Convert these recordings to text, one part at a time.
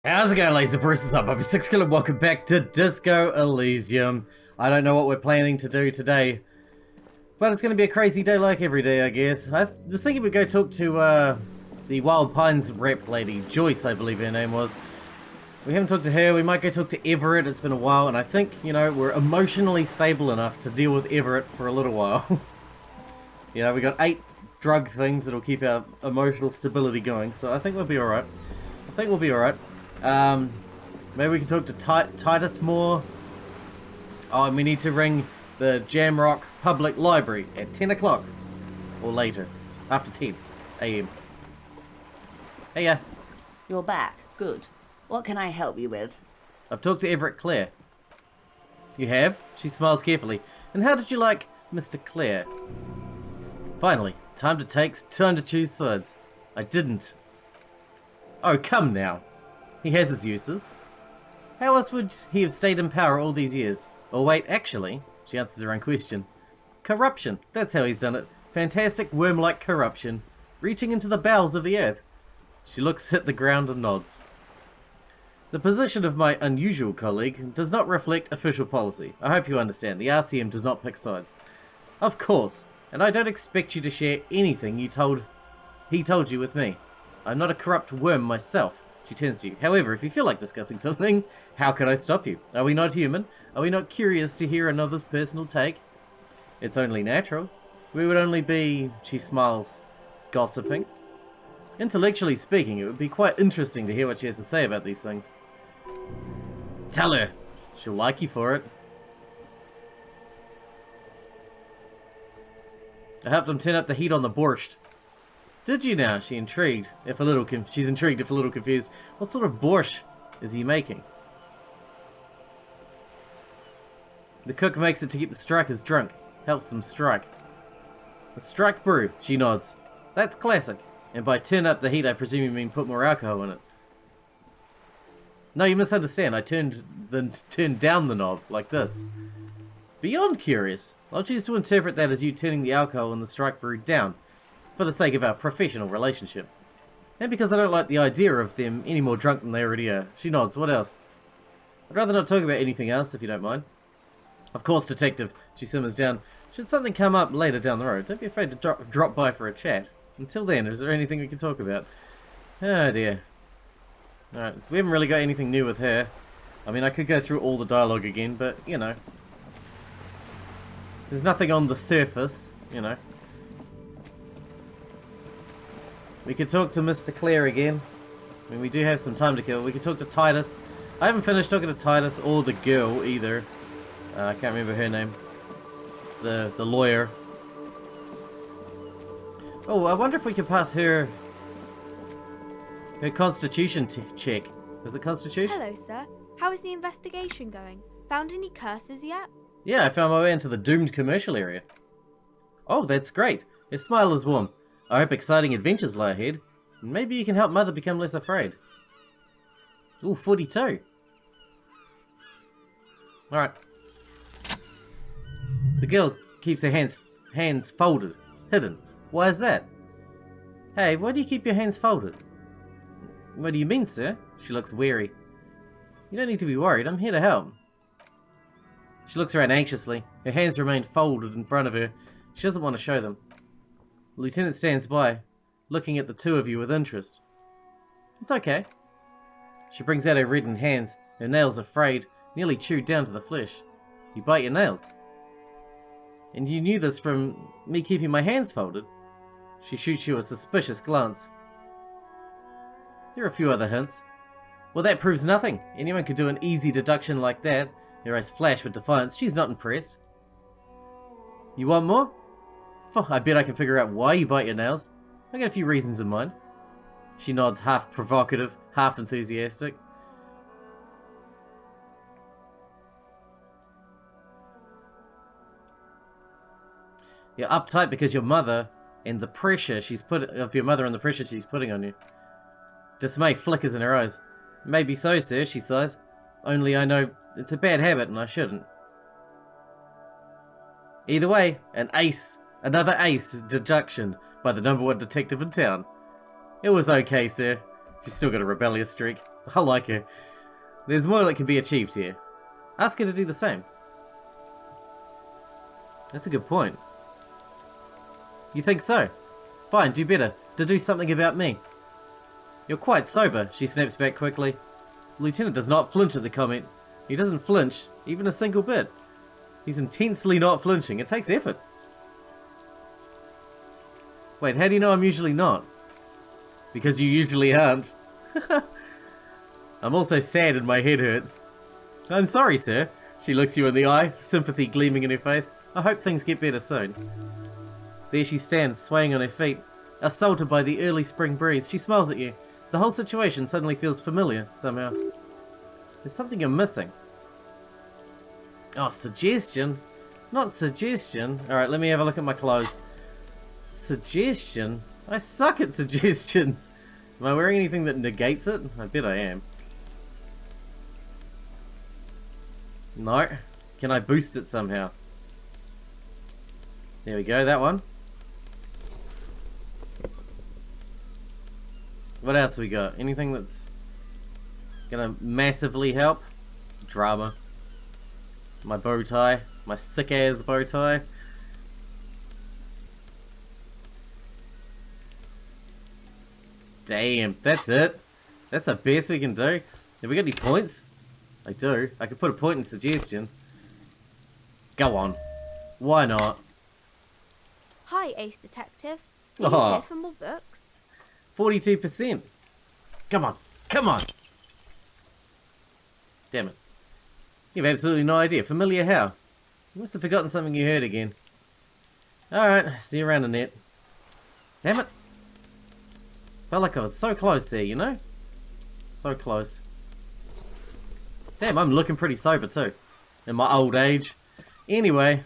How's it going, ladies and bruises up? I'm Sixkilla, welcome back to Disco Elysium. I don't know what we're planning to do today, but it's going to be a crazy day like every day, I guess. I was thinking we'd go talk to the Wild Pines rep lady, Joyce, I believe her name was. We haven't talked to her, we might go talk to Everett, it's been a while, and I think, you know, we're emotionally stable enough to deal with Everett for a little while. You know, we got 8 drug things that'll keep our emotional stability going, so I think we'll be alright. Maybe we can talk to Titus more. Oh, and we need to ring the Jamrock Public Library at 10 o'clock. Or later. After 10 a.m. Hey, yeah. You're back. Good. What can I help you with? I've talked to Everett Clare. You have? She smiles carefully. And how did you like Mr. Clare? Finally, time to choose sides. I didn't. Oh, come now. He has his uses. How else would he have stayed in power all these years? Or wait, actually, she answers her own question. Corruption, that's how he's done it. Fantastic worm-like corruption, reaching into the bowels of the earth. She looks at the ground and nods. The position of my unusual colleague does not reflect official policy. I hope you understand, the RCM does not pick sides. Of course, and I don't expect you to share anything he told you with me. I'm not a corrupt worm myself. She turns to you. However, if you feel like discussing something, how can I stop you? Are we not human? Are we not curious to hear another's personal take? It's only natural. We would only be, she smiles, gossiping. Intellectually speaking, it would be quite interesting to hear what she has to say about these things. Tell her. She'll like you for it. I helped him turn up the heat on the borscht. Did you now? She's intrigued, if a little confused. What sort of borscht is he making? The cook makes it to keep the strikers drunk. Helps them strike. A strike brew, she nods. That's classic. And by turn up the heat, I presume you mean put more alcohol in it. No, you misunderstand. I turned down the knob, like this. Beyond curious. I'll choose to interpret that as you turning the alcohol in the strike brew down, for the sake of our professional relationship. And because I don't like the idea of them any more drunk than they already are. She nods. What else? I'd rather not talk about anything else, if you don't mind. Of course, detective. She simmers down. Should something come up later down the road, don't be afraid to drop by for a chat. Until then, is there anything we can talk about? Oh dear. Alright, we haven't really got anything new with her. I mean, I could go through all the dialogue again, but, you know. There's nothing on the surface, you know. We could talk to Mr. Clare again. I mean, we do have some time to kill. We could talk to Titus. I haven't finished talking to Titus or the girl either. I can't remember her name. The lawyer. Oh, I wonder if we could pass her constitution check. Is it constitution? Hello, sir. How is the investigation going? Found any curses yet? Yeah, I found my way into the doomed commercial area. Oh, that's great. Her smile is warm. I hope exciting adventures lie ahead. Maybe you can help Mother become less afraid. Ooh, 42. Alright. The girl keeps her hands folded, hidden. Why is that? Hey, why do you keep your hands folded? What do you mean, sir? She looks weary. You don't need to be worried, I'm here to help. She looks around anxiously. Her hands remain folded in front of her. She doesn't want to show them. The lieutenant stands by, looking at the two of you with interest. It's okay. She brings out her reddened hands. Her nails are frayed, nearly chewed down to the flesh. You bite your nails. And you knew this from me keeping my hands folded. She shoots you a suspicious glance. There are a few other hints. Well, that proves nothing. Anyone could do an easy deduction like that. Her eyes flash with defiance. She's not impressed. You want more? I bet I can figure out why you bite your nails. I got a few reasons in mind. She nods, half provocative, half enthusiastic. You're uptight because your mother and the pressure she's putting on you. Dismay flickers in her eyes. Maybe so, sir, she sighs. Only I know it's a bad habit and I shouldn't. Either way, an ace. Another ace deduction by the #1 detective in town. It was okay, sir. She's still got a rebellious streak. I like her. There's more that can be achieved here. Ask her to do the same. That's a good point. You think so? Fine, do better. To do something about me. You're quite sober, she snaps back quickly. The lieutenant does not flinch at the comment. He doesn't flinch, even a single bit. He's intensely not flinching. It takes effort. Wait, how do you know I'm usually not? Because you usually aren't. I'm also sad and my head hurts. I'm sorry, sir. She looks you in the eye, sympathy gleaming in her face. I hope things get better soon. There she stands, swaying on her feet. Assaulted by the early spring breeze, she smiles at you. The whole situation suddenly feels familiar, somehow. There's something you're missing. Oh, suggestion? Not suggestion. Alright, let me have a look at my clothes. Suggestion? I suck at suggestion. Am I wearing anything that negates it? I bet I am. No. Can I boost it somehow? There we go, that one. What else we got? Anything that's gonna massively help? Drama. My bow tie. My sick ass bow tie. Damn, that's it. That's the best we can do. Have we got any points? I do. I could put a point in suggestion. Go on. Why not? Hi, Ace Detective. Are you Oh. here for more books? 42%. Come on. Come on. Damn it. You have absolutely no idea. Familiar how? You must have forgotten something you heard again. Alright, see you around the net. Damn it. Felt like I was so close there, you know? So close. Damn, I'm looking pretty sober too. In my old age. Anyway.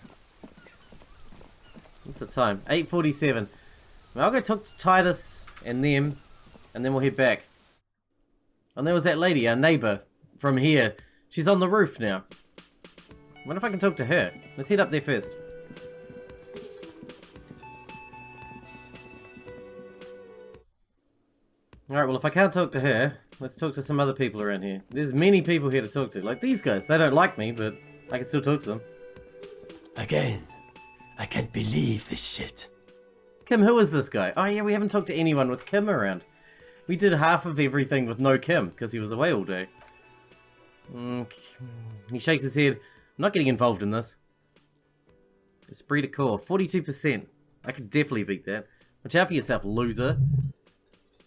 What's the time? 8:47. I'll go talk to Titus and them, and then we'll head back. And there was that lady, our neighbour, from here. She's on the roof now. I wonder if I can talk to her. Let's head up there first. Alright, well if I can't talk to her, let's talk to some other people around here. There's many people here to talk to. Like these guys. They don't like me, but I can still talk to them. Again, I can't believe this shit. Kim, who is this guy? Oh yeah, we haven't talked to anyone with Kim around. We did half of everything with no Kim, because he was away all day. He shakes his head. I'm not getting involved in this. Esprit de corps, 42%. I could definitely beat that. Watch out for yourself, loser.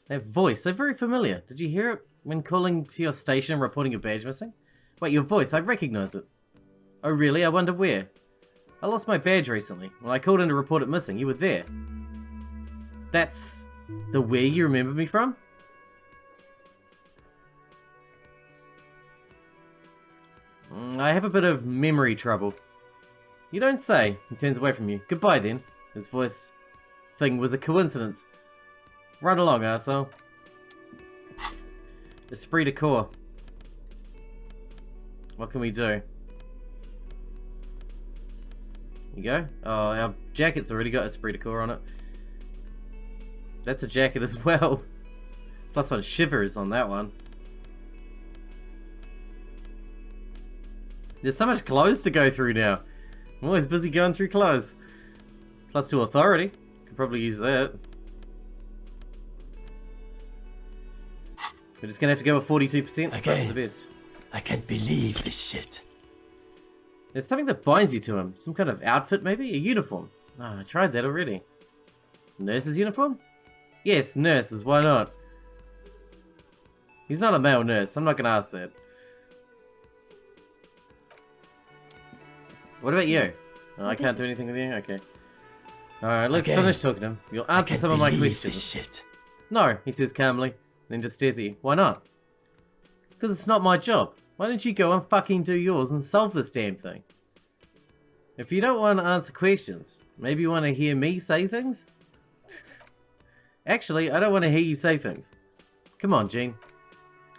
That voice, so very familiar. Did you hear it when calling to your station and reporting your badge missing? Wait, your voice, I recognize it. Oh really? I wonder where. I lost my badge recently. When I called in to report it missing, you were there. That's the where you remember me from? I have a bit of memory trouble. You don't say. He turns away from you. Goodbye then. His voice thing was a coincidence. Run along, arsehole. Esprit de corps. What can we do? You go. Oh, our jacket's already got Esprit de corps on it. That's a jacket as well. +1 shivers on that one. There's so much clothes to go through now. I'm always busy going through clothes. +2 authority. Could probably use that. We're just gonna have to go with 42%. That's the best. I can't believe this shit. There's something that binds you to him. Some kind of outfit maybe? A uniform. Ah, I tried that already. Nurse's uniform? Yes, nurses, why not? He's not a male nurse, I'm not gonna ask that. What about you? Oh, I can't do anything with you? Okay. Alright, let's finish talking to him. You'll answer some of my questions. Shit. No, he says calmly, then just stares at you. Why not? Because it's not my job. Why don't you go and fucking do yours and solve this damn thing? If you don't want to answer questions, maybe you want to hear me say things? Actually, I don't want to hear you say things. Come on, Gene.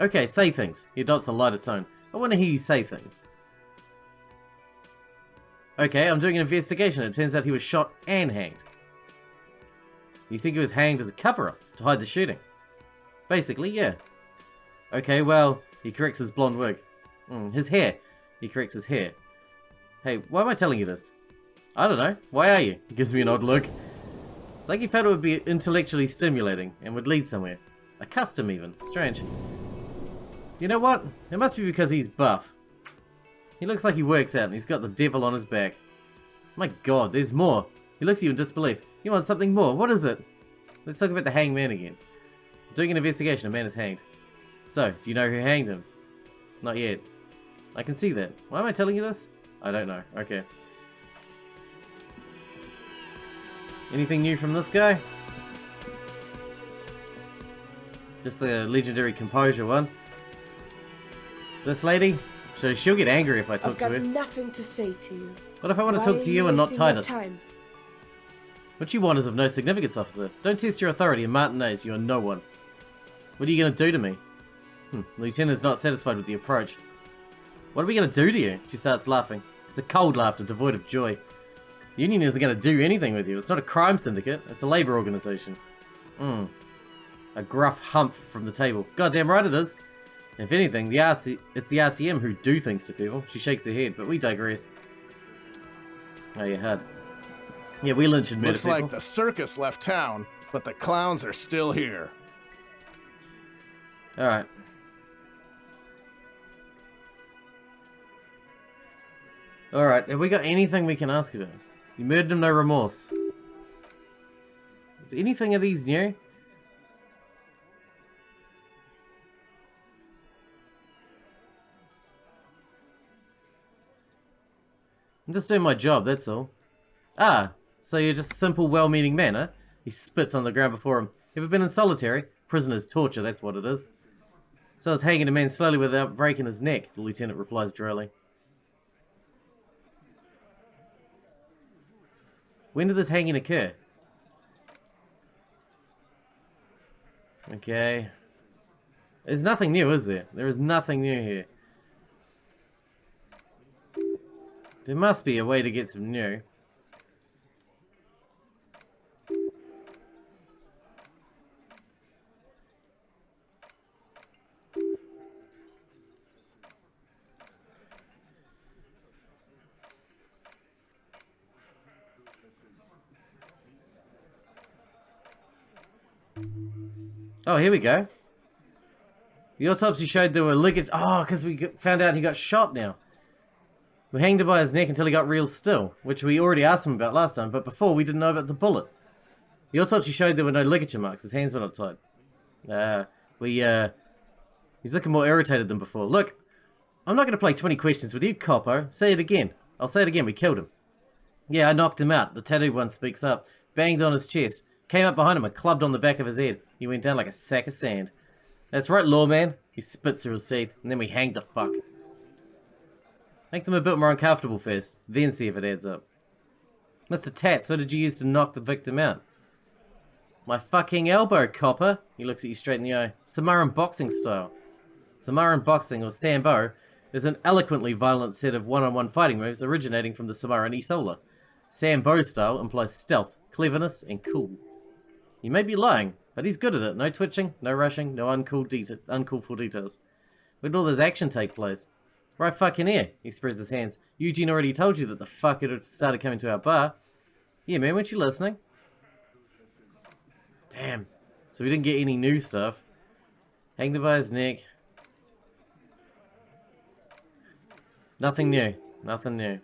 Okay, say things. He adopts a lighter tone. I want to hear you say things. Okay, I'm doing an investigation. It turns out he was shot and hanged. You think he was hanged as a cover-up to hide the shooting? Basically, yeah. Okay, well, he corrects his blonde wig. His hair. He corrects his hair. Hey, why am I telling you this? I don't know. Why are you? He gives me an odd look. It's like he felt it would be intellectually stimulating and would lead somewhere. A custom even. Strange. You know what? It must be because he's buff. He looks like he works out and he's got the devil on his back. My god, there's more. He looks at you in disbelief. You want something more? What is it? Let's talk about the hanged man again. Doing an investigation, a man is hanged. So, do you know who hanged him? Not yet. I can see that. Why am I telling you this? I don't know. Okay. Anything new from this guy? Just the legendary composure one. This lady? So she'll get angry if I talk to her. I've got nothing to say to you. What if I want to Why talk are to you and not wasting your Titus? time? What you want is of no significance, officer. Don't test your authority in Martinez, you are no one. What are you going to do to me? The lieutenant's not satisfied with the approach. What are we going to do to you? She starts laughing. It's a cold laughter, devoid of joy. The union isn't going to do anything with you. It's not a crime syndicate. It's a labour organisation. A gruff humph from the table. Goddamn right it is. If anything, it's the RCM who do things to people. She shakes her head, but we digress. Oh, you had. Yeah, we lynch and murder Looks people. like the circus left town, but the clowns are still here. Alright. Alright, have we got anything we can ask about? You murdered him, no remorse. Is anything of these new? I'm just doing my job, that's all. Ah, so you're just a simple, well-meaning man, huh? He spits on the ground before him. Ever been in solitary? Prisoner's torture, that's what it is. So it's hanging a man slowly without breaking his neck, the lieutenant replies drily. When did this hanging occur? Okay. There's nothing new, is there? There is nothing new here. There must be a way to get some new. Oh, here we go. The autopsy showed there were ligature. Oh, because we found out he got shot now. We hanged him by his neck until he got real still, which we already asked him about last time, but before we didn't know about the bullet. The autopsy showed there were no ligature marks. His hands were not tied. He's looking more irritated than before. Look, I'm not going to play 20 questions with you, Coppo. Say it again. I'll say it again. We killed him. Yeah, I knocked him out. The tattooed one speaks up. Banged on his chest. Came up behind him and clubbed on the back of his head. He went down like a sack of sand. That's right, lawman. He spits through his teeth, and then we hanged the fuck. Make them a bit more uncomfortable first, then see if it adds up. Mr. Tats, what did you use to knock the victim out? My fucking elbow, copper. He looks at you straight in the eye. Samoan boxing style. Samoan boxing, or Sambo, is an eloquently violent set of one-on-one fighting moves originating from the Samoan Isola. Sambo style implies stealth, cleverness, and cool. You may be lying, but he's good at it. No twitching, no rushing, no uncalled for details. Where did all this action take place? Right fucking here. He spreads his hands. Eugene already told you that the fucker had started coming to our bar. Yeah, man, weren't you listening? Damn. So we didn't get any new stuff. Hanged him by his neck. Nothing new. Nothing new.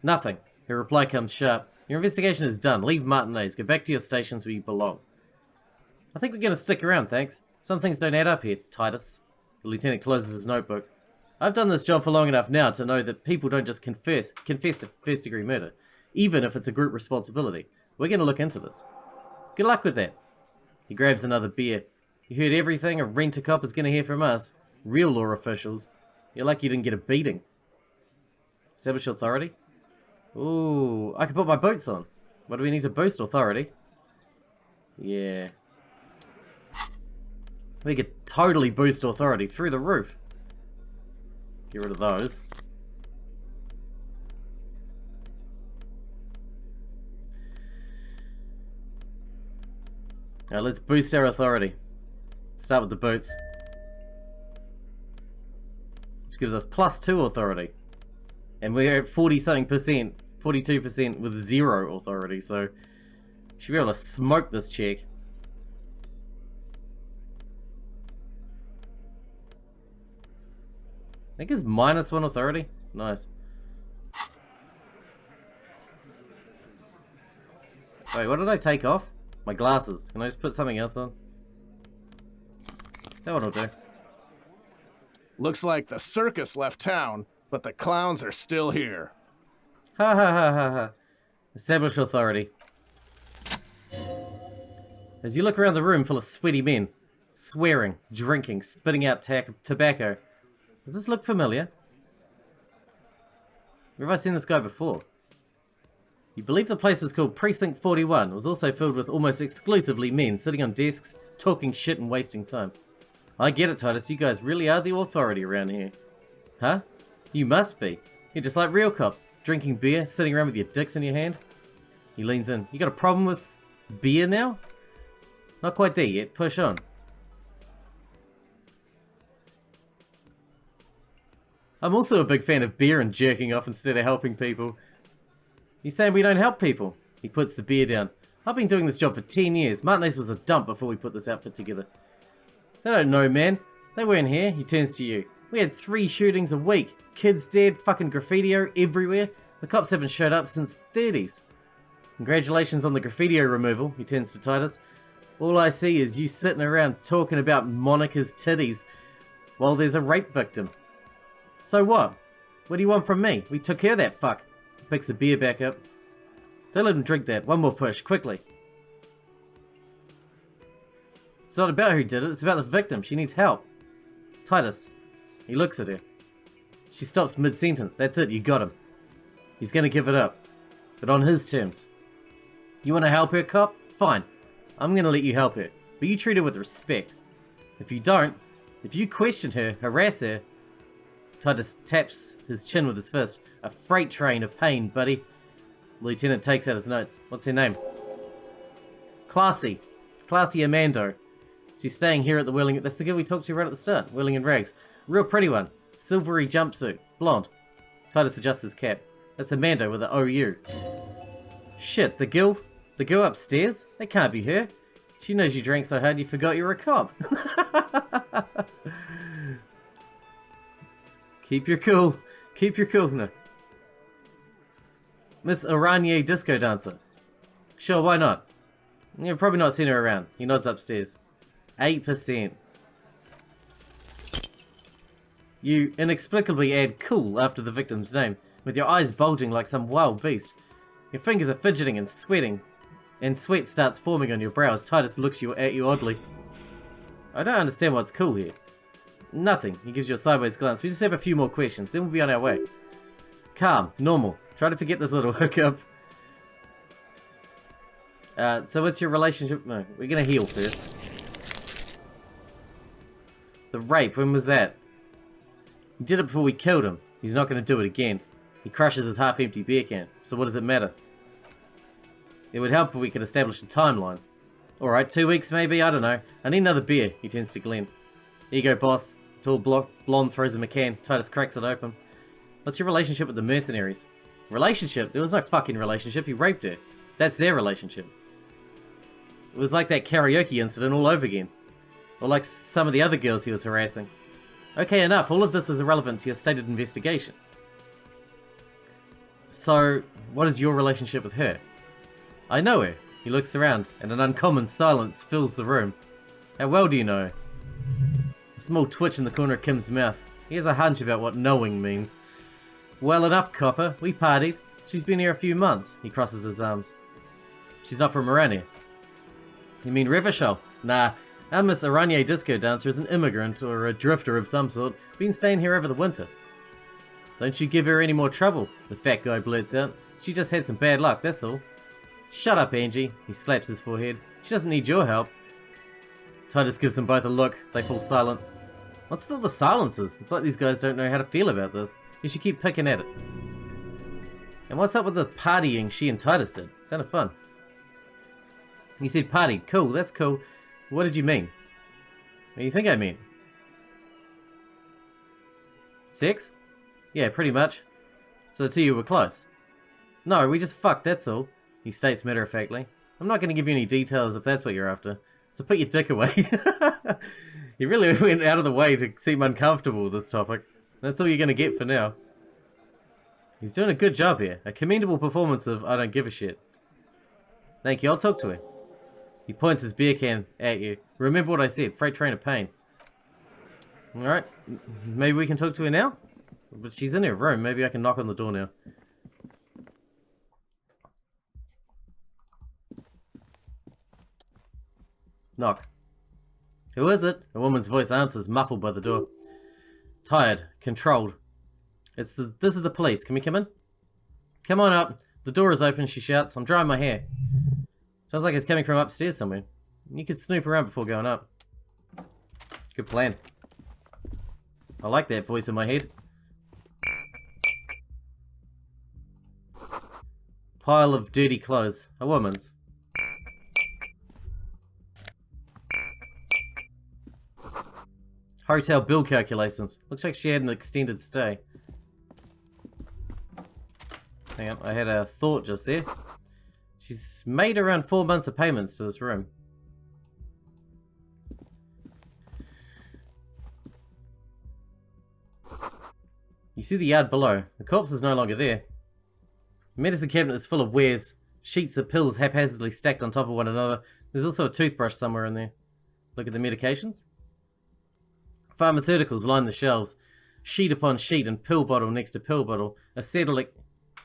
Nothing. Her reply comes sharp. Your investigation is done. Leave Martinez. Go back to your stations where you belong. I think we're going to stick around, thanks. Some things don't add up here, Titus. The lieutenant closes his notebook. I've done this job for long enough now to know that people don't just confess to first-degree murder, even if it's a group responsibility. We're going to look into this. Good luck with that. He grabs another beer. You heard everything a rent-a-cop is going to hear from us. Real law officials. You're lucky you didn't get a beating. Establish authority? Ooh, I can put my boots on. What do we need to boost authority? Yeah. We could totally boost authority through the roof. Get rid of those. Alright, let's boost our authority. Start with the boots. Which gives us +2 authority. And we're at 40-something percent, 42% with 0 authority, so should be able to smoke this chick. I think it's -1 authority. Nice. Wait, what did I take off? My glasses. Can I just put something else on? That one will do. Looks like the circus left town, but the clowns are still here. Ha ha ha ha ha. Establish authority. As you look around the room full of sweaty men, swearing, drinking, spitting out tobacco, does this look familiar? Where have I seen this guy before? You believe the place was called Precinct 41. It was also filled with almost exclusively men sitting on desks, talking shit and wasting time. I get it, Titus. You guys really are the authority around here. Huh? You must be. You're just like real cops. Drinking beer, sitting around with your dicks in your hand. He leans in. You got a problem with beer now? Not quite there yet. Push on. I'm also a big fan of beer and jerking off instead of helping people. You saying we don't help people? He puts the beer down. I've been doing this job for 10 years. Martinez was a dump before we put this outfit together. They don't know, man. They weren't here. He turns to you. We had 3 shootings a week. Kids dead, fucking graffitio everywhere. The cops haven't showed up since the 30s. Congratulations on the graffitio removal, he turns to Titus. All I see is you sitting around talking about Monica's titties while there's a rape victim. So what? What do you want from me? We took care of that fuck. He picks the beer back up. Don't let him drink that. One more push, quickly. It's not about who did it, it's about the victim. She needs help. Titus. He looks at her. She stops mid-sentence. That's it, you got him. He's gonna give it up. But on his terms. You wanna help her, cop? Fine. I'm gonna let you help her. But you treat her with respect. If you don't, if you question her, harass her... Titus taps his chin with his fist. A freight train of pain, buddy. The lieutenant takes out his notes. What's her name? Klaasje. Klaasje Amando. She's staying here at the Whirling... That's the girl we talked to right at the start. Whirling in rags. Real pretty one. Silvery jumpsuit. Blonde. Titus adjusts his cap. That's Amanda with the OU. Shit, the girl upstairs? That can't be her. She knows you drank so hard you forgot you were a cop. Keep your cool. Keep your cool. No. Miss Aranye Disco Dancer. Sure, why not? You've probably not seen her around. He nods upstairs. 8%. You inexplicably add cool after the victim's name, with your eyes bulging like some wild beast. Your fingers are fidgeting and sweating, and sweat starts forming on your brow as Titus looks at you oddly. I don't understand what's cool here. Nothing. He gives you a sideways glance. We just have a few more questions, then we'll be on our way. Calm. Normal. Try to forget this little hookup. So what's your relationship? No, we're gonna heal first. The rape, when was that? He did it before we killed him. He's not gonna do it again. He crushes his half-empty beer can. So what does it matter? It would help if we could establish a timeline. Alright, 2 weeks maybe? I don't know. I need another beer, he turns to Glenn. Here you go, boss. Tall blonde throws him a can. Titus cracks it open. What's your relationship with the mercenaries? Relationship? There was no fucking relationship. He raped her. That's their relationship. It was like that karaoke incident all over again. Or like some of the other girls he was harassing. Okay, enough. All of this is irrelevant to your stated investigation. So, what is your relationship with her? I know her. He looks around, and an uncommon silence fills the room. How well do you know her? A small twitch in the corner of Kim's mouth. He has a hunch about what knowing means. Well enough, copper. We partied. She's been here a few months. He crosses his arms. She's not from around here. You mean Revachol? Nah. Our Miss Aranye Disco Dancer is an immigrant or a drifter of some sort. Been staying here over the winter. Don't you give her any more trouble, the fat guy blurts out. She just had some bad luck, that's all. Shut up, Angie. He slaps his forehead. She doesn't need your help. Titus gives them both a look. They fall silent. What's all the silences? It's like these guys don't know how to feel about this. You should keep picking at it. And what's up with the partying she and Titus did? Sounded fun. You said party. Cool, that's cool. What did you mean? What do you think I mean? Sex? Yeah, pretty much. So the two of you were close. No, we just fucked, that's all, he states matter-of-factly. I'm not going to give you any details if that's what you're after. So put your dick away. He really went out of the way to seem uncomfortable with this topic. That's all you're going to get for now. He's doing a good job here. A commendable performance of I don't give a shit. Thank you, I'll talk to her. He points his beer can at you. Remember what I said, freight train of pain. Alright, maybe we can talk to her now? But she's in her room, maybe I can knock on the door now. Knock. Who is it? A woman's voice answers, muffled by the door. Tired, controlled. This is the police, can we come in? Come on up. The door is open, she shouts. I'm drying my hair. Sounds like it's coming from upstairs somewhere. You could snoop around before going up. Good plan. I like that voice in my head. Pile of dirty clothes. A woman's. Hotel bill calculations. Looks like she had an extended stay. Hang on, I had a thought just there. She's made around 4 months of payments to this room. You see the yard below. The corpse is no longer there. The medicine cabinet is full of wares. Sheets of pills haphazardly stacked on top of one another. There's also a toothbrush somewhere in there. Look at the medications. Pharmaceuticals line the shelves. Sheet upon sheet and pill bottle next to pill bottle. Acetylic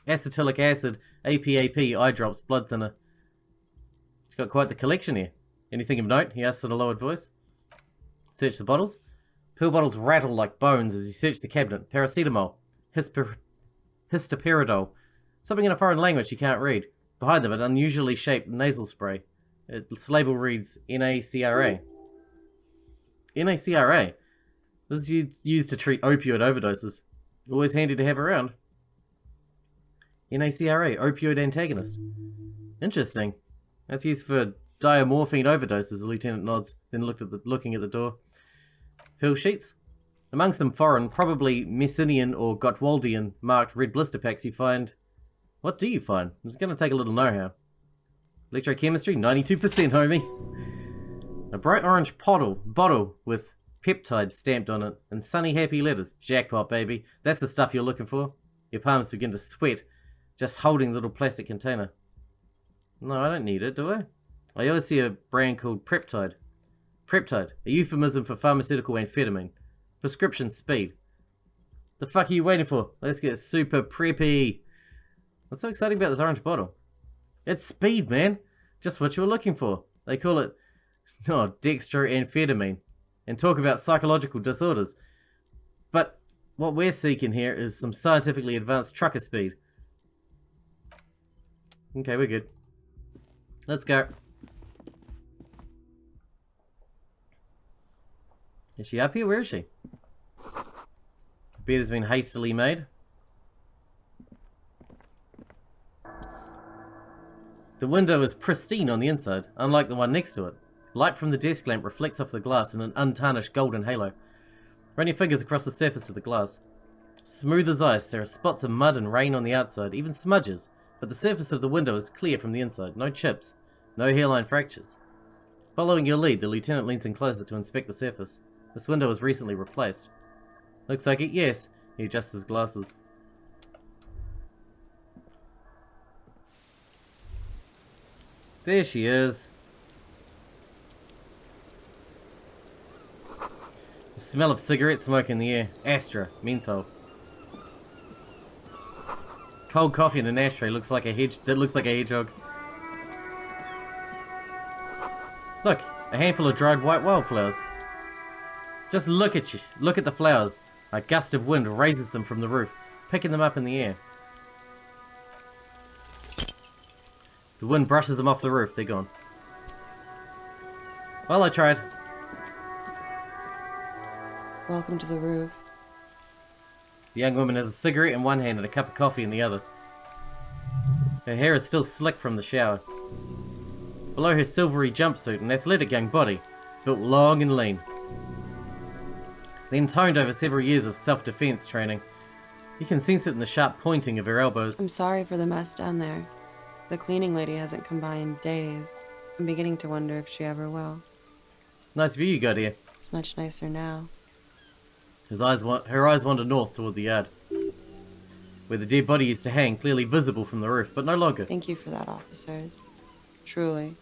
acid, APAP, eye drops, blood thinner. She's got quite the collection here. Anything of note? He asks in a lowered voice. Search the bottles. Pill bottles rattle like bones as you search the cabinet. Paracetamol. Histoperidol. Something in a foreign language you can't read. Behind them, an unusually shaped nasal spray. Its label reads NACRA. NACRA? This is used to treat opioid overdoses. Always handy to have around. NACRA, opioid antagonist. Interesting. That's used for diamorphine overdoses, the lieutenant nods, then looking at the door. Pill sheets? Among some foreign, probably Messinian or Gottwaldian marked red blister packs you find... What do you find? It's going to take a little know-how. Electrochemistry, 92%, homie. A bright orange bottle with peptide stamped on it and sunny happy letters. Jackpot, baby. That's the stuff you're looking for. Your palms begin to sweat, just holding the little plastic container. No, I don't need it, do I? I always see a brand called Preptide. Preptide, a euphemism for pharmaceutical amphetamine. Prescription speed. The fuck are you waiting for? Let's get super preppy. What's so exciting about this orange bottle? It's speed, man. Just what you were looking for. They call it dextroamphetamine and talk about psychological disorders. But what we're seeking here is some scientifically advanced trucker speed. Okay, we're good. Let's go. Is she up here? Where is she? The bed has been hastily made. The window is pristine on the inside, unlike the one next to it. Light from the desk lamp reflects off the glass in an untarnished golden halo. Run your fingers across the surface of the glass. Smooth as ice, there are spots of mud and rain on the outside, even smudges, but the surface of the window is clear from the inside. No chips, no hairline fractures. Following your lead, the lieutenant leans in closer to inspect the surface. This window was recently replaced. Looks like it, yes. He adjusts his glasses. There she is. The smell of cigarette smoke in the air. Astra, menthol. Cold coffee in an ashtray looks like a hedgehog. Look, a handful of dried white wildflowers. Just look at you. Look at the flowers. A gust of wind raises them from the roof, picking them up in the air. The wind brushes them off the roof. They're gone. Well, I tried. Welcome to the roof. The young woman has a cigarette in one hand and a cup of coffee in the other. Her hair is still slick from the shower. Below her silvery jumpsuit, an athletic young body, built long and lean. Then toned over several years of self-defense training. You can sense it in the sharp pointing of her elbows. I'm sorry for the mess down there. The cleaning lady hasn't come by in days. I'm beginning to wonder if she ever will. Nice view you got here. It's much nicer now. Her eyes wander north toward the yard, where the dead body used to hang, clearly visible from the roof, but no longer. Thank you for that, officers. Truly.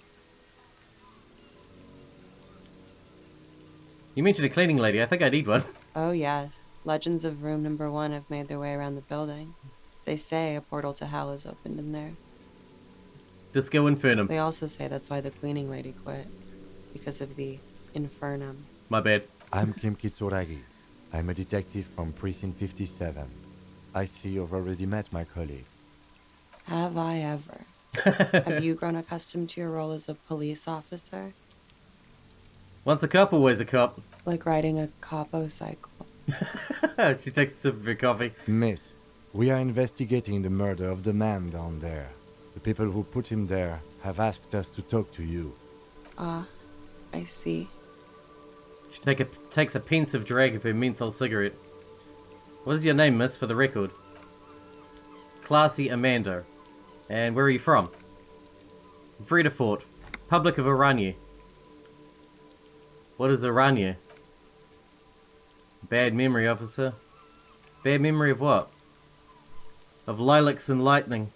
You mentioned a cleaning lady. I think I need one. Oh yes, legends of room number 1 have made their way around the building. They say a portal to hell is opened in there. Disco Infernum. They also say that's why the cleaning lady quit. Because of the infernum. My bad. I'm Kim Kitsuragi. I'm a detective from Precinct 57. I see you've already met my colleague. Have I ever? Have you grown accustomed to your role as a police officer? Once a cop, always a cop. Like riding a capo-cycle. She takes a sip of her coffee. Miss, we are investigating the murder of the man down there. The people who put him there have asked us to talk to you. Ah, I see. She takes a pensive drag of her menthol cigarette. What is your name, miss, for the record? Klaasje Amanda. And where are you from? Vredefort, Public of Oranje. What is Oranje? Bad memory, officer. Bad memory of what? Of lilacs and lightning.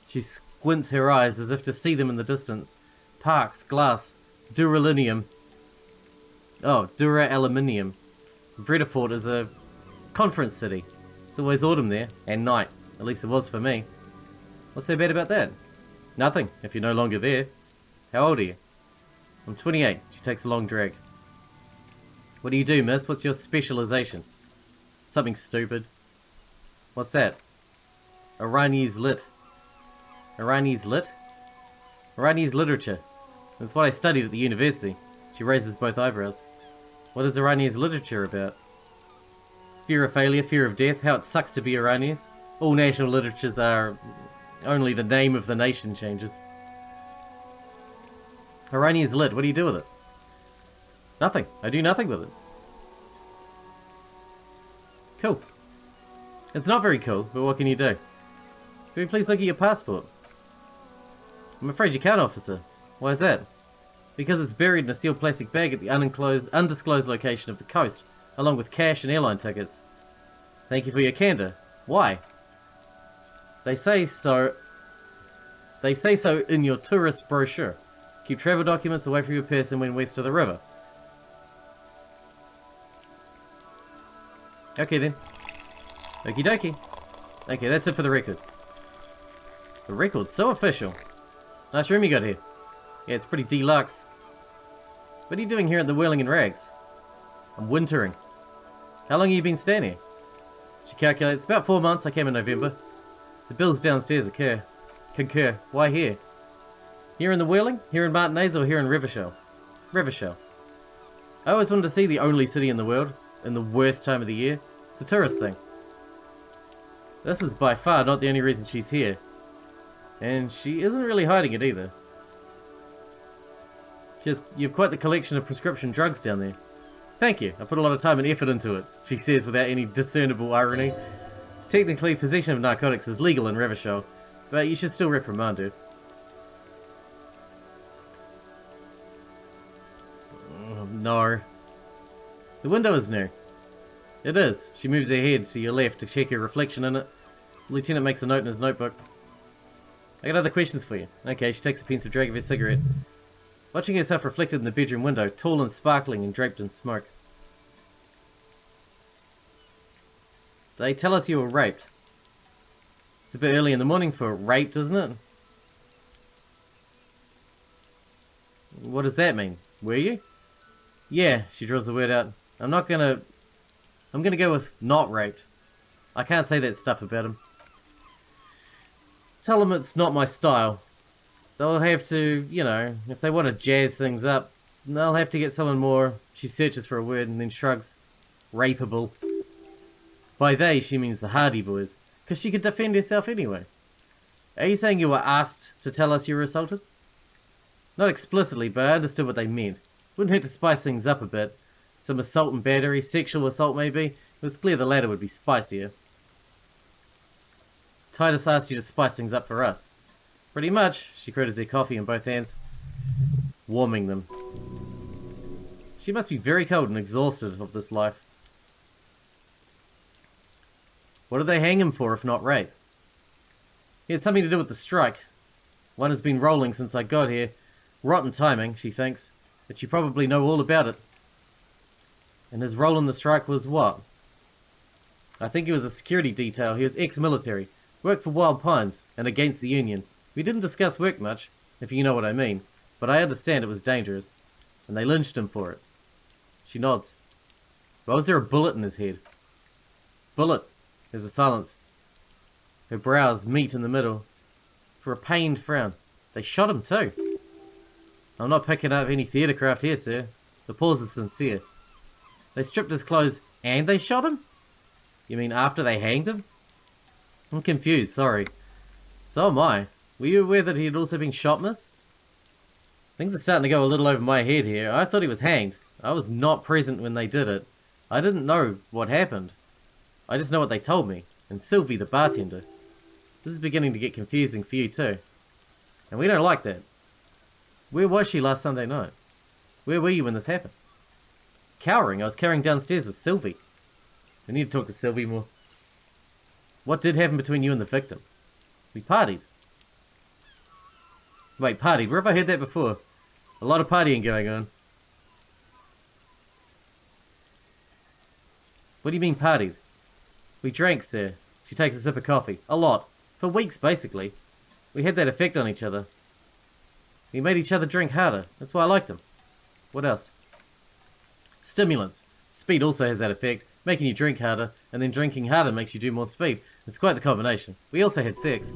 She squints her eyes as if to see them in the distance. Parks, glass, duralinium. Oh, dura aluminium. Vredefort is a conference city. It's always autumn there, and night. At least it was for me. What's so bad about that? Nothing, if you're no longer there. How old are you? I'm 28. She takes a long drag. What do you do, miss? What's your specialization? Something stupid. What's that? Irani's lit. Irani's lit? Irani's literature. That's what I studied at the university. She raises both eyebrows. What is Irani's literature about? Fear of failure, fear of death, how it sucks to be Iranians. All national literatures are... only the name of the nation changes. Irani's lit, what do you do with it? Nothing. I do nothing with it. Cool. It's not very cool, but what can you do? Could you please look at your passport? I'm afraid you can't, officer. Why is that? Because it's buried in a sealed plastic bag at the undisclosed location of the coast, along with cash and airline tickets. Thank you for your candor. Why? They say so in your tourist brochure. Keep travel documents away from your person when west of the river. Okay then. Okie dokie. Okay, that's it for the record. The record's so official. Nice room you got here. Yeah, it's pretty deluxe. What are you doing here at the Whirling in Rags? I'm wintering. How long have you been staying here? She calculates. About 4 months. I came in November. The bills downstairs concur. Why here? Here in the Whirling? Here in Martinez or here in Rivershell? Rivershell. I always wanted to see the only city in the world, in the worst time of the year. It's a tourist thing. This is by far not the only reason she's here. And she isn't really hiding it either. You have quite the collection of prescription drugs down there. Thank you, I put a lot of time and effort into it, she says without any discernible irony. Technically, possession of narcotics is legal in Revershell, but you should still reprimand her. No. The window is new. It is. She moves her head to your left to check her reflection in it. The lieutenant makes a note in his notebook. I got other questions for you. Okay, she takes a pensive drag of her cigarette. Watching herself reflected in the bedroom window, tall and sparkling and draped in smoke. They tell us you were raped. It's a bit early in the morning for raped, isn't it? What does that mean? Were you? Yeah, she draws the word out. I'm gonna go with not raped. I can't say that stuff about him. Tell them it's not my style. They'll have to, you know, if they want to jazz things up, they'll have to get someone more. She searches for a word and then shrugs. Rapeable. By they, she means the Hardy Boys, because she could defend herself anyway. Are you saying you were asked to tell us you were assaulted? Not explicitly, but I understood what they meant. Wouldn't hurt to spice things up a bit. Some assault and battery, sexual assault maybe. It was clear the latter would be spicier. Titus asked you to spice things up for us. Pretty much, she critters her coffee in both hands, warming them. She must be very cold and exhausted of this life. What did they hang him for if not rape? He had something to do with the strike. One has been rolling since I got here. Rotten timing, she thinks, but you probably know all about it. And his role in the strike was what? I think he was a security detail. He was ex-military, worked for Wild Pines, and against the Union. We didn't discuss work much, if you know what I mean, but I understand it was dangerous, and they lynched him for it. She nods. Why was there a bullet in his head? Bullet. There's a silence. Her brows meet in the middle, for a pained frown. They shot him too. I'm not picking up any theatre craft here, sir. The pause is sincere. They stripped his clothes and they shot him? You mean after they hanged him? I'm confused, sorry. So am I. Were you aware that he had also been shot, miss? Things are starting to go a little over my head here. I thought he was hanged. I was not present when they did it. I didn't know what happened. I just know what they told me. And Sylvie, the bartender. This is beginning to get confusing for you too. And we don't like that. Where was she last Sunday night? Where were you when this happened? Cowering. I was carrying downstairs with Sylvie. I need to talk to Sylvie more. What did happen between you and the victim? We partied. Wait, partied? Where have I heard that before? A lot of partying going on. What do you mean partied? We drank, sir. She takes a sip of coffee. A lot. For weeks, basically. We had that effect on each other. We made each other drink harder. That's why I liked him. What else? Stimulants. Speed also has that effect, making you drink harder, and then drinking harder makes you do more speed. It's quite the combination. We also had sex.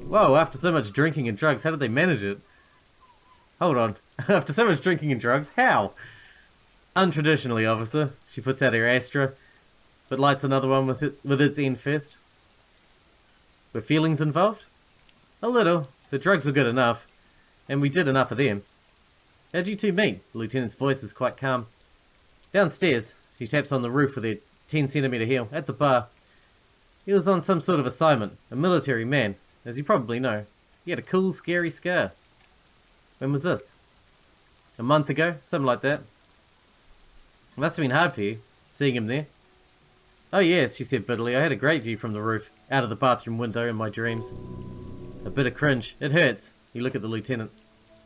Whoa, after so much drinking and drugs, how did they manage it? Hold on. After so much drinking and drugs, how? Untraditionally, officer. She puts out her Astra, but lights another one with its end first. Were feelings involved? A little. The drugs were good enough, and we did enough of them. How'd you two meet? The lieutenant's voice is quite calm. Downstairs. She taps on the roof with her 10-centimeter heel, at the bar. He was on some sort of assignment, a military man, as you probably know. He had a cool, scary scar. When was this? A month ago? Something like that. It must have been hard for you, seeing him there. Oh yes, she said bitterly. I had a great view from the roof, out of the bathroom window in my dreams. A bit of cringe. It hurts. You look at the lieutenant.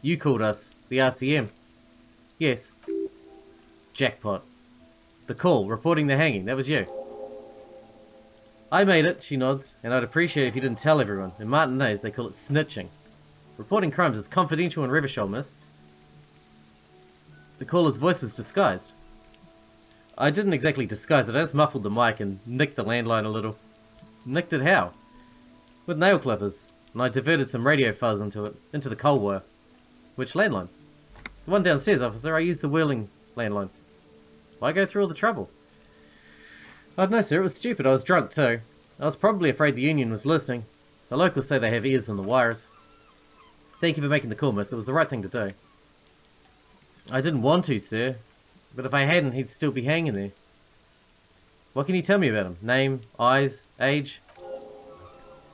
You called us. The RCM. Yes. Jackpot. The call, reporting the hanging. That was you. I made it, she nods, and I'd appreciate if you didn't tell everyone. In Martinez, they call it snitching. Reporting crimes is confidential in Revachol, miss. The caller's voice was disguised. I didn't exactly disguise it, I just muffled the mic and nicked the landline a little. Nicked it how? With nail clippers, and I diverted some radio fuzz into it, into the coal wire. Which landline? The one downstairs, officer. I used the whirling landline. Why go through all the trouble? I don't know, sir. It was stupid. I was drunk, too. I was probably afraid the Union was listening. The locals say they have ears on the wires. Thank you for making the call, miss. It was the right thing to do. I didn't want to, sir. But if I hadn't, he'd still be hanging there. What can you tell me about him? Name, eyes, age?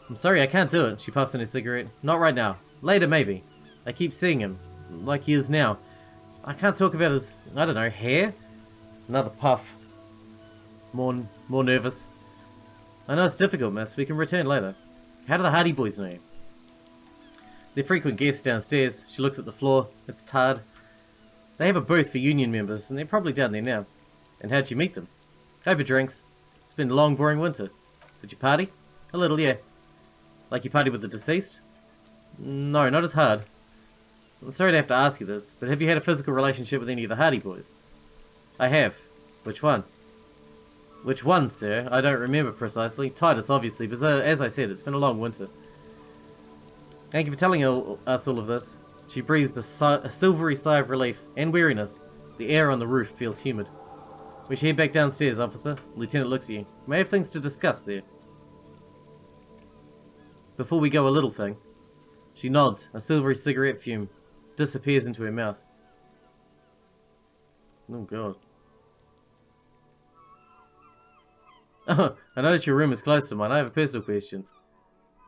I'm sorry, I can't do it. She puffs on her cigarette. Not right now. Later, maybe. I keep seeing him. Like he is now. I can't talk about his, I don't know, hair? Another puff. More nervous. I know it's difficult, miss. We can return later. How do the Hardy Boys know you? They're frequent guests downstairs. She looks at the floor. It's tarred. They have a booth for Union members, and they're probably down there now. And how'd you meet them? Over drinks. It's been a long, boring winter. Did you party? A little, yeah. Like you partied with the deceased? No, not as hard. I'm sorry to have to ask you this, but have you had a physical relationship with any of the Hardy Boys? I have. Which one? Which one, sir? I don't remember precisely. Titus, obviously, but as I said, it's been a long winter. Thank you for telling us all of this. She breathes a silvery sigh of relief and weariness. The air on the roof feels humid. We should head back downstairs, officer. Lieutenant looks at you. May have things to discuss there. Before we go, a little thing. She nods. A silvery cigarette fume disappears into her mouth. Oh god. Oh, I noticed your room is close to mine. I have a personal question.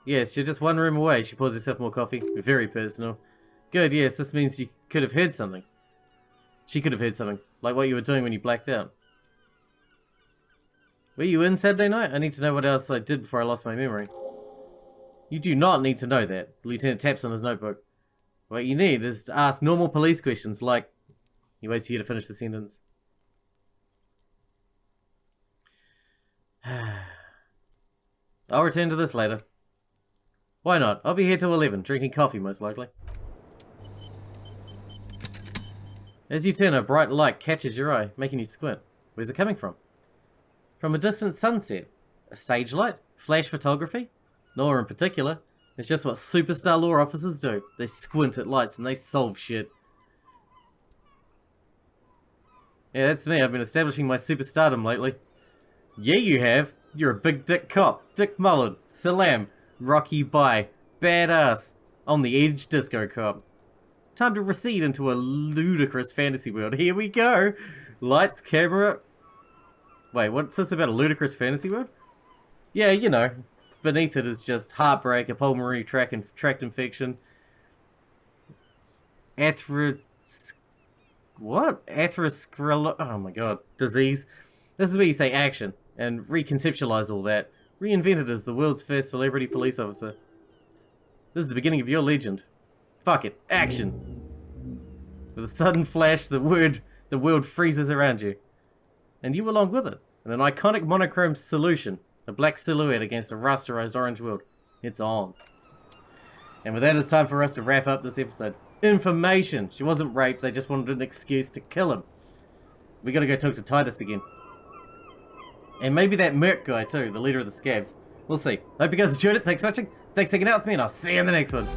Yes, you're just one room away. She pours herself more coffee. Very personal. Good, yes, this means you could have heard something. She could have heard something. Like what you were doing when you blacked out. Were you in Saturday night? I need to know what else I did before I lost my memory. You do not need to know that. The lieutenant taps on his notebook. What you need is to ask normal police questions like... He waits for you to finish the sentence. I'll return to this later. Why not? I'll be here till 11, drinking coffee most likely. As you turn, a bright light catches your eye, making you squint. Where's it coming from? From a distant sunset. A stage light? Flash photography? Nor in particular. It's just what superstar law officers do. They squint at lights and they solve shit. Yeah, that's me. I've been establishing my superstardom lately. Yeah, you have. You're a big dick cop. Dick Mullen. Salam. Rocky Bye. Badass. On the edge disco cop. Time to recede into a ludicrous fantasy world. Here we go. Lights, camera... Wait, what's this about a ludicrous fantasy world? Yeah, you know. Beneath it is just heartbreak, a pulmonary tract infection. What? Atherosclerosis... Oh my god. Disease. This is where you say action, and reconceptualize all that. Reinvented as the world's first celebrity police officer. This is the beginning of your legend. Fuck it. Action. With a sudden flash, the world freezes around you. And you along with it. In an iconic monochrome solution. A black silhouette against a rasterized orange world. It's on. And with that, it's time for us to wrap up this episode. Information. She wasn't raped, they just wanted an excuse to kill him. We gotta go talk to Titus again. And maybe that Merc guy too, the leader of the Scabs. We'll see. Hope you guys enjoyed it. Thanks for watching. Thanks for hanging out with me, and I'll see you in the next one.